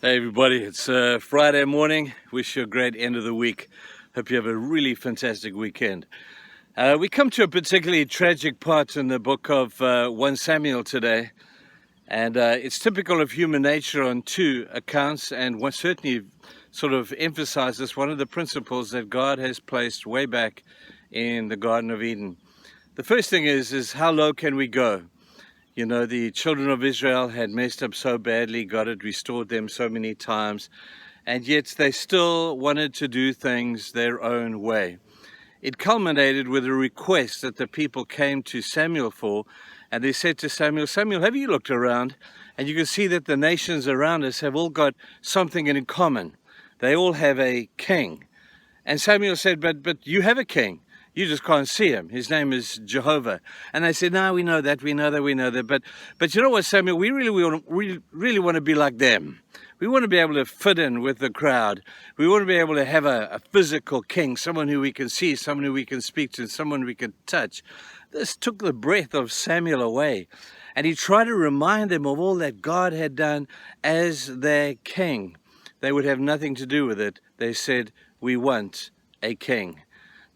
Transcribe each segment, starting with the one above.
Hey everybody, it's Friday morning. Wish you a great end of the week. Hope you have a really fantastic weekend. We come to a particularly tragic part in the book of 1 Samuel today, and it's typical of human nature on two accounts, and one certainly sort of emphasizes one of the principles that God has placed way back in the Garden of Eden. The first thing is how low can we go? You know, the children of Israel had messed up so badly, God had restored them so many times, and yet they still wanted to do things their own way. It culminated with a request that the people came to Samuel for, and they said to Samuel, Samuel, have you looked around? And you can see that the nations around us have all got something in common. They all have a king. And Samuel said, but you have a king. You just can't see him. His name is Jehovah. And they said, no, we know that. But you know what, Samuel? We really want to be like them. We want to be able to fit in with the crowd. We want to be able to have a physical king, someone who we can see, someone who we can speak to, someone we can touch. This took the breath of Samuel away. And he tried to remind them of all that God had done as their king. They would have nothing to do with it. They said, we want a king.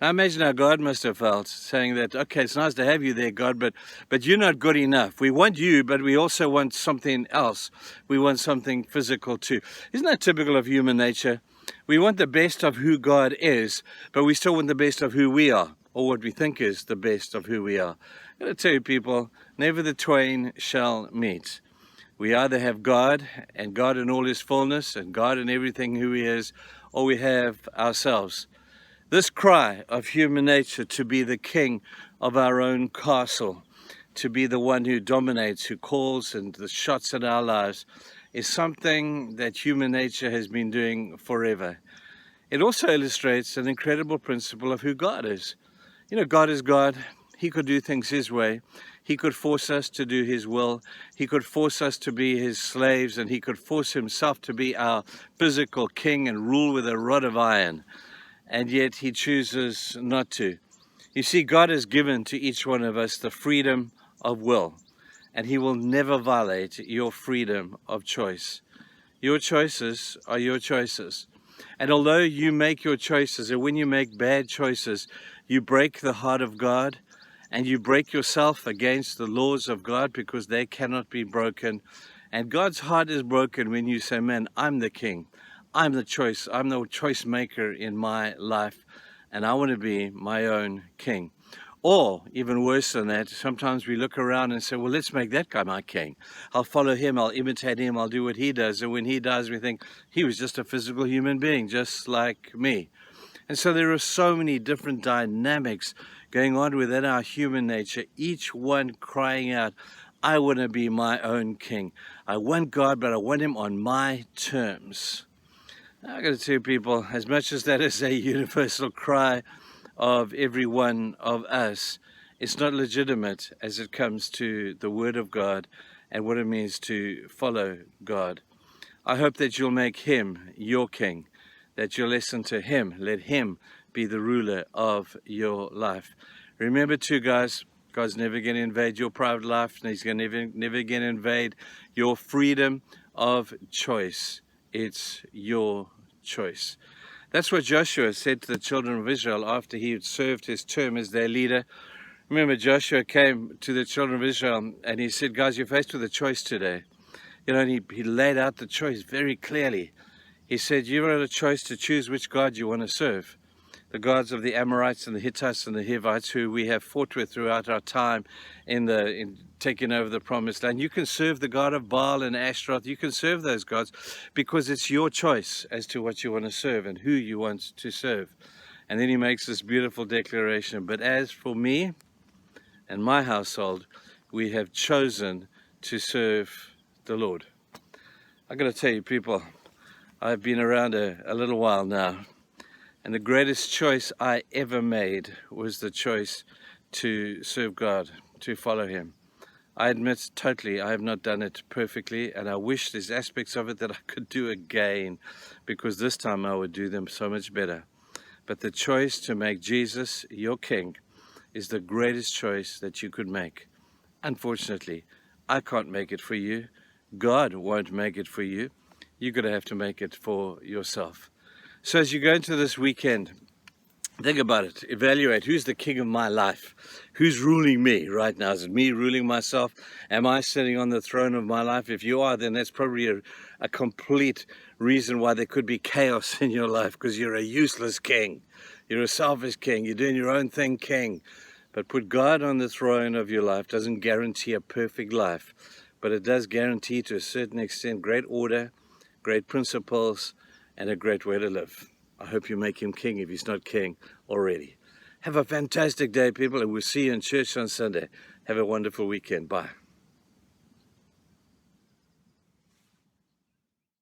Now imagine how God must have felt, saying that, okay, it's nice to have you there, God, but you're not good enough. We want you, but we also want something else. We want something physical too. Isn't that typical of human nature? We want the best of who God is, but we still want the best of who we are, or what we think is the best of who we are. I'm going to tell you, people, never the twain shall meet. We either have God, and God in all his fullness, and God in everything who he is, or we have ourselves. This cry of human nature to be the king of our own castle, to be the one who dominates, who calls and the shots at our lives, is something that human nature has been doing forever. It also illustrates an incredible principle of who God is. You know, God is God. He could do things his way. He could force us to do his will. He could force us to be his slaves, and he could force himself to be our physical king and rule with a rod of iron. And yet he chooses not to. You see, God has given to each one of us the freedom of will, and he will never violate your freedom of choice. Your choices are your choices. And although you make your choices, and when you make bad choices, you break the heart of God, and you break yourself against the laws of God because they cannot be broken. And God's heart is broken when you say, man, I'm the king. I'm the choice. I'm the choice maker in my life, and I want to be my own king. Or even worse than that, sometimes we look around and say, well, let's make that guy my king. I'll follow him. I'll imitate him. I'll do what he does. And when he does, we think he was just a physical human being, just like me. And so there are so many different dynamics going on within our human nature, each one crying out, I want to be my own king. I want God, but I want him on my terms. I've got to tell people, as much as that is a universal cry of every one of us, it's not legitimate as it comes to the Word of God and what it means to follow God. I hope that you'll make him your king, that you'll listen to him, let him be the ruler of your life. Remember too, guys, God's never going to invade your private life, and he's going to never going to invade your freedom of choice. It's your choice. That's what Joshua said to the children of Israel after he had served his term as their leader. Remember, Joshua came to the children of Israel and he said, guys, you're faced with a choice today. You know, and he laid out the choice very clearly. He said, you've got a choice to choose which God you want to serve. The gods of the Amorites and the Hittites and the Hivites, who we have fought with throughout our time in taking over the promised land. You can serve the god of Baal and Ashtaroth. You can serve those gods because it's your choice as to what you want to serve and who you want to serve. And then he makes this beautiful declaration. But as for me and my household, we have chosen to serve the Lord. I've got to tell you, people, I've been around a little while now. And the greatest choice I ever made was the choice to serve God, to follow him. I admit totally I have not done it perfectly, and I wish there's aspects of it that I could do again, because this time I would do them so much better. But the choice to make Jesus your king is the greatest choice that you could make. Unfortunately, I can't make it for you. God won't make it for you. you're going to have to make it for yourself. So as you go into this weekend, think about it. Evaluate, who's the king of my life? Who's ruling me right now? Is it me ruling myself? Am I sitting on the throne of my life? If you are, then that's probably a complete reason why there could be chaos in your life, because you're a useless king. You're a selfish king. You're doing your own thing, king. But put God on the throne of your life doesn't guarantee a perfect life, but it does guarantee to a certain extent great order, great principles, and a great way to live. I hope you make him king if he's not king already. Have a fantastic day, people, and we'll see you in church on Sunday. Have a wonderful weekend. Bye.